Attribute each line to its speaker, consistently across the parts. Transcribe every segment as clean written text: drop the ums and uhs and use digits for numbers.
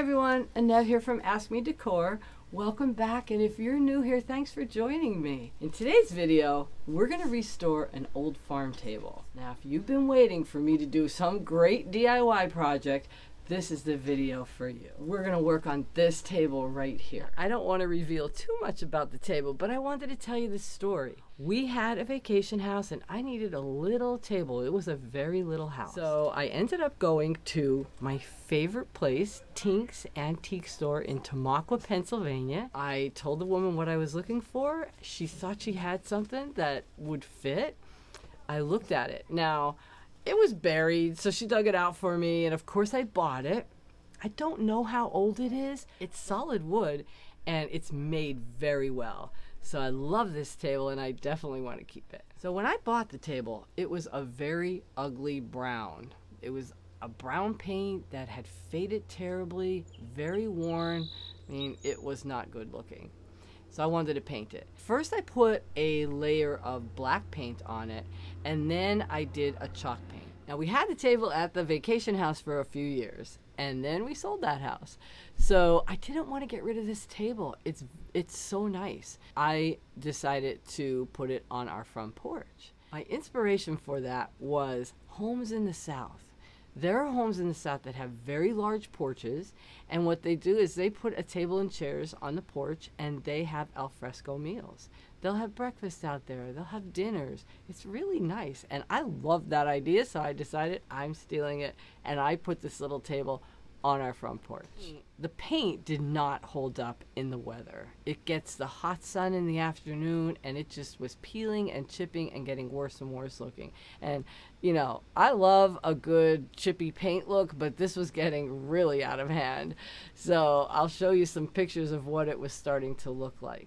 Speaker 1: everyone, Annette here from Ask Me Decor. Welcome back, and if you're new here, thanks for joining me. In today's video, we're going to restore an old farm table. Now, if you've been waiting for me to do some great DIY project, this is the video for you. We're going to work on this table right here. I don't want to reveal too much about the table, but I wanted to tell you the story. We had a vacation house and I needed a little table. It was a very little house. So I ended up going to my favorite place, Tink's Antique Store in Tamaqua, Pennsylvania. I told the woman what I was looking for. She thought she had something that would fit. I looked at it. Now, it was buried, so she dug it out for me, and of course I bought it. I don't know how old it is. It's solid wood, and it's made very well. So I love this table, and I definitely want to keep it. So when I bought the table, it was a very ugly brown. It was a brown paint that had faded terribly, very worn. I mean, it was not good looking. So I wanted to paint it. First I put a layer of black paint on it, and then I did a chalk paint. Now we had the table at the vacation house for a few years, and then we sold that house. So I didn't want to get rid of this table. It's so nice. I decided to put it on our front porch. My inspiration for that was homes in the South. There are homes in the South that have very large porches, and what they do is they put a table and chairs on the porch and they have al fresco meals. They'll have breakfast out there, they'll have dinners. It's really nice, and I love that idea, so I decided I'm stealing it, and I put this little table on our front porch. The paint did not hold up in the weather. It gets the hot sun in the afternoon, and it just was peeling and chipping and getting worse and worse looking. And you know, I love a good chippy paint look, but this was getting really out of hand. So I'll show you some pictures of what it was starting to look like.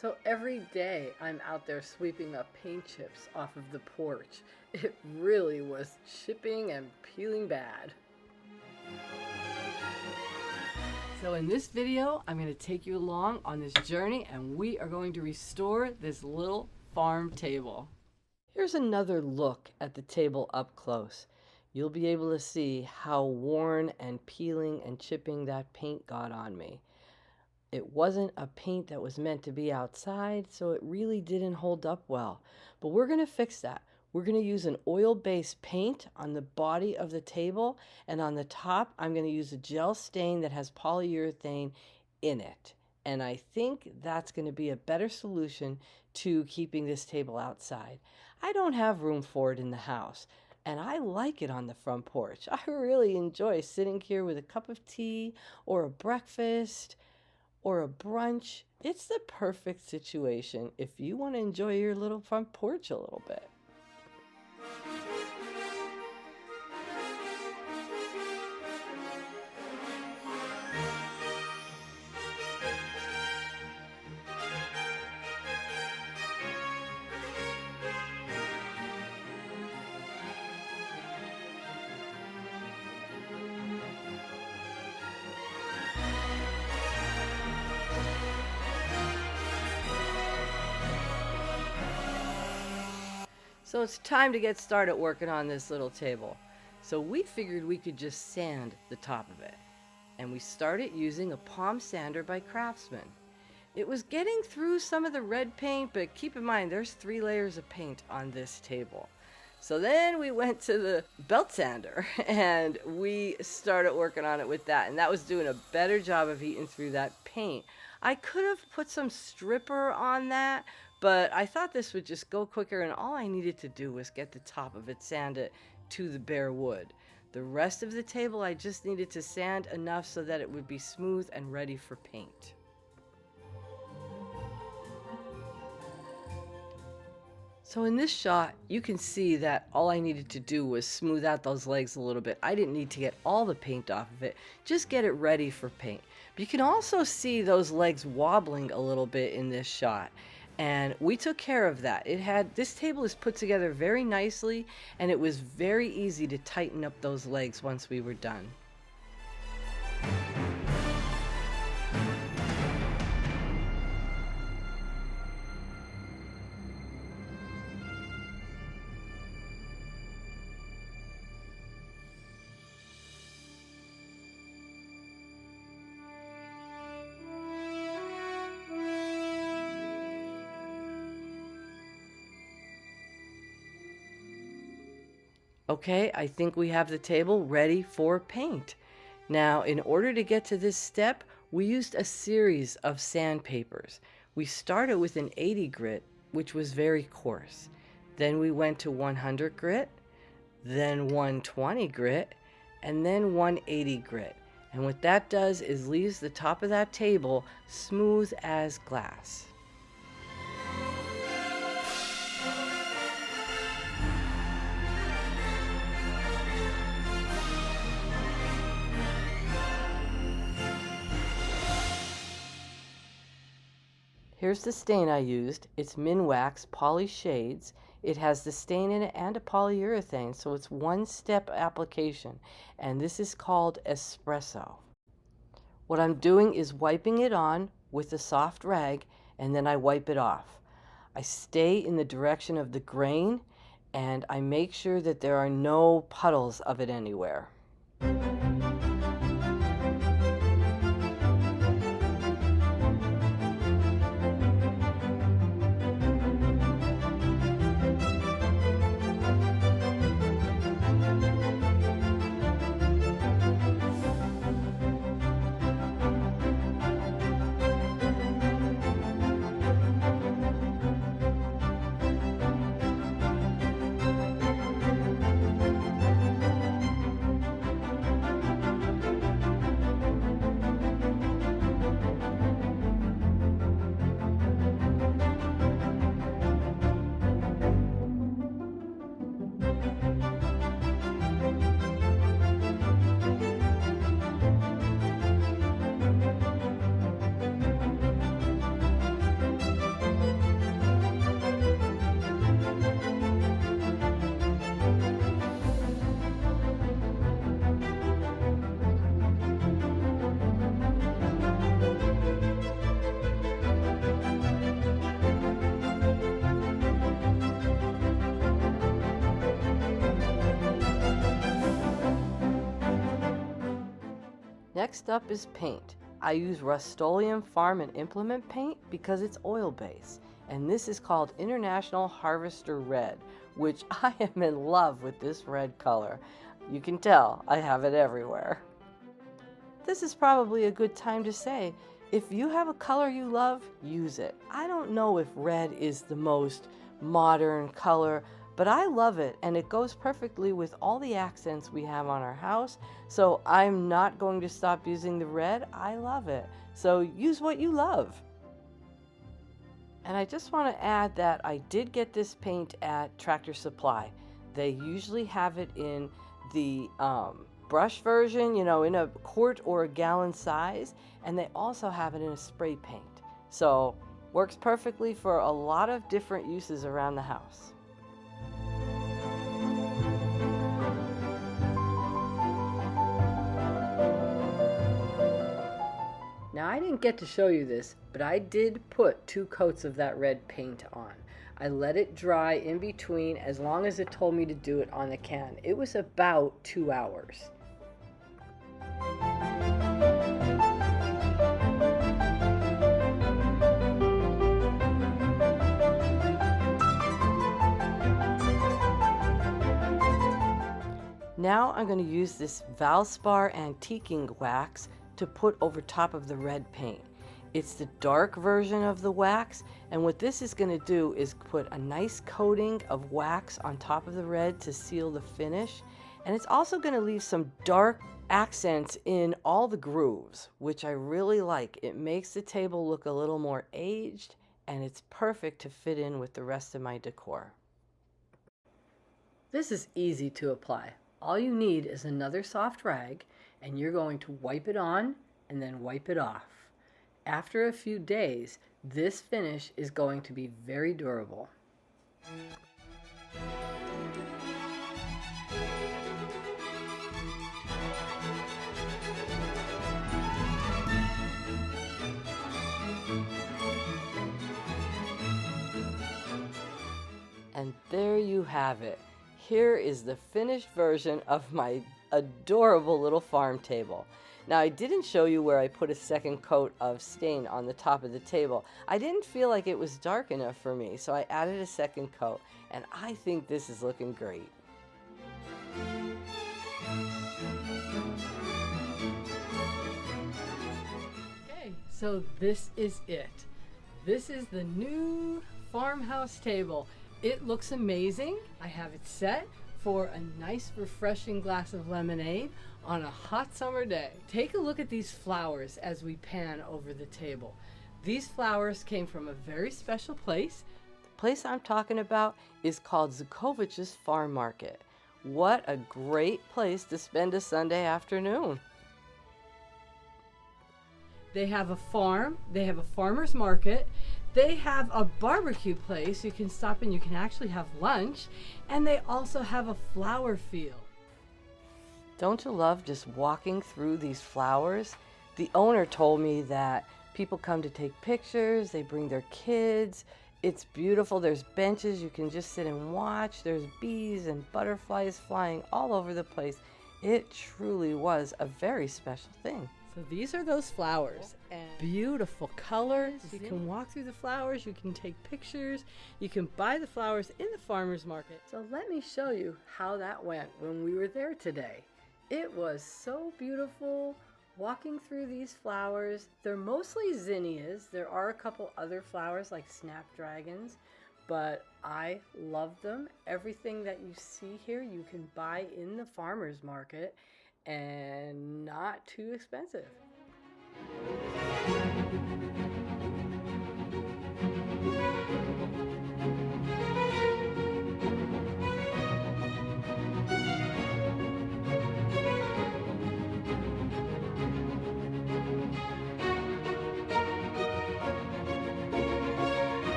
Speaker 1: So every day I'm out there sweeping up paint chips off of the porch. It really was chipping and peeling bad. So in this video, I'm going to take you along on this journey, and we are going to restore this little farm table. Here's another look at the table up close. You'll be able to see how worn and peeling and chipping that paint got on me. It wasn't a paint that was meant to be outside, so it really didn't hold up well. But we're going to fix that. We're going to use an oil-based paint on the body of the table, and on the top I'm going to use a gel stain that has polyurethane in it. And I think that's going to be a better solution to keeping this table outside. I don't have room for it in the house, and I like it on the front porch. I really enjoy sitting here with a cup of tea or a breakfast or a brunch. It's the perfect situation if you want to enjoy your little front porch a little bit. So it's time to get started working on this little table. So we figured we could just sand the top of it. And we started using a palm sander by Craftsman. It was getting through some of the red paint, but keep in mind there's 3 layers of paint on this table. So then we went to the belt sander and we started working on it with that. And that was doing a better job of eating through that paint. I could have put some stripper on that, but I thought this would just go quicker, and all I needed to do was get the top of it sanded to the bare wood. The rest of the table I just needed to sand enough so that it would be smooth and ready for paint. So in this shot, you can see that all I needed to do was smooth out those legs a little bit. I didn't need to get all the paint off of it, just get it ready for paint. But you can also see those legs wobbling a little bit in this shot. And we took care of that. This table is put together very nicely, and it was very easy to tighten up those legs once we were done. Okay, I think we have the table ready for paint. Now, in order to get to this step, we used a series of sandpapers. We started with an 80 grit, which was very coarse. Then we went to 100 grit, then 120 grit, and then 180 grit. And what that does is leaves the top of that table smooth as glass. Here's the stain I used. It's Minwax Poly Shades. It has the stain in it and a polyurethane, so it's one-step application. And this is called espresso. What I'm doing is wiping it on with a soft rag, and then I wipe it off. I stay in the direction of the grain, and I make sure that there are no puddles of it anywhere. Next up is paint. I use Rust-Oleum Farm and Implement paint because it's oil-based, and this is called International Harvester Red, which I am in love with this red color. You can tell I have it everywhere. This is probably a good time to say, if you have a color you love, use it. I don't know if red is the most modern color, but I love it, and it goes perfectly with all the accents we have on our house, so I'm not going to stop using the red. I love it. So use what you love. And I just want to add that I did get this paint at Tractor Supply. They usually have it in the brush version, in a quart or a gallon size, and they also have it in a spray paint. So works perfectly for a lot of different uses around the house. Now, I didn't get to show you this, but I did put 2 coats of that red paint on. I let it dry in between as long as it told me to do it on the can. It was about 2 hours. Now I'm going to use this Valspar antiquing wax to put over top of the red paint. It's the dark version of the wax, and what this is going to do is put a nice coating of wax on top of the red to seal the finish, and it's also going to leave some dark accents in all the grooves, which I really like. It makes the table look a little more aged, and it's perfect to fit in with the rest of my decor. This is easy to apply. All you need is another soft rag, and you're going to wipe it on and then wipe it off. After a few days, this finish is going to be very durable. And there you have it. Here is the finished version of my adorable little farm table. Now, I didn't show you where I put a second coat of stain on the top of the table. I didn't feel like it was dark enough for me, so I added a second coat, and I think this is looking great. So this is it. This is the new farmhouse table. It looks amazing. I have it set for a nice refreshing glass of lemonade on a hot summer day. Take a look at these flowers as we pan over the table. These flowers came from a very special place. The place I'm talking about is called Zukovich's Farm Market. What a great place to spend a Sunday afternoon. They have a farm, they have a farmer's market, they have a barbecue place you can stop and you can actually have lunch, and they also have a flower field. Don't you love just walking through these flowers? The owner told me that people come to take pictures, they bring their kids. It's beautiful. There's benches you can just sit and watch. There's bees and butterflies flying all over the place. It truly was a very special thing. So these are those flowers, and beautiful colors. You can walk through the flowers, you can take pictures, you can buy the flowers in the farmer's market. So let me show you how that went when we were there today. It was so beautiful walking through these flowers. They're mostly zinnias. There are a couple other flowers like snapdragons, but I love them. Everything that you see here you can buy in the farmer's market, and not too expensive.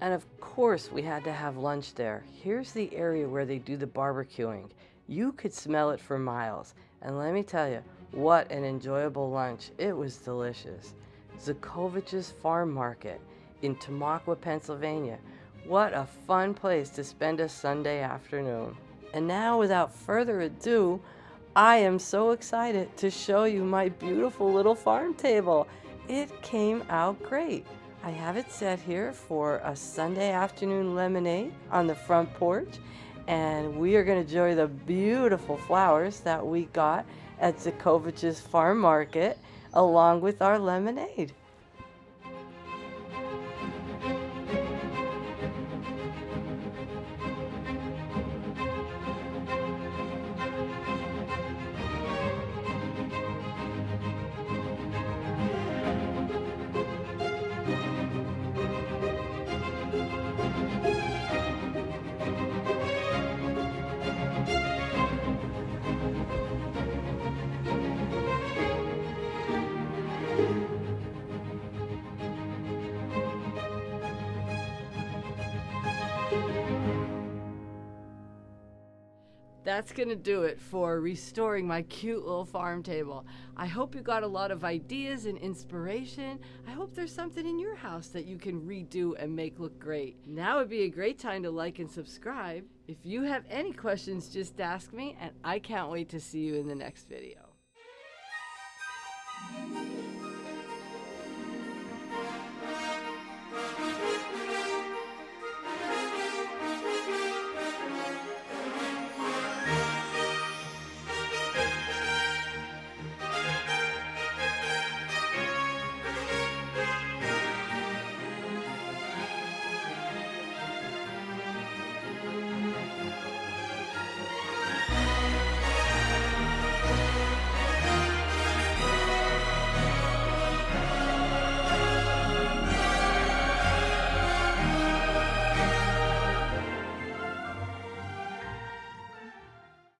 Speaker 1: And of course we had to have lunch there. Here's the area where they do the barbecuing. You could smell it for miles. And let me tell you, what an enjoyable lunch. It was delicious. Zukovich's Farm Market in Tamaqua, Pennsylvania. What a fun place to spend a Sunday afternoon. And now, without further ado, I am so excited to show you my beautiful little farm table. It came out great. I have it set here for a Sunday afternoon lemonade on the front porch, and we are going to enjoy the beautiful flowers that we got at Zukovich's Farm Market along with our lemonade. That's gonna do it for restoring my cute little farm table. I hope you got a lot of ideas and inspiration. I hope there's something in your house that you can redo and make look great. Now would be a great time to like and subscribe. If you have any questions, just ask me, and I can't wait to see you in the next video.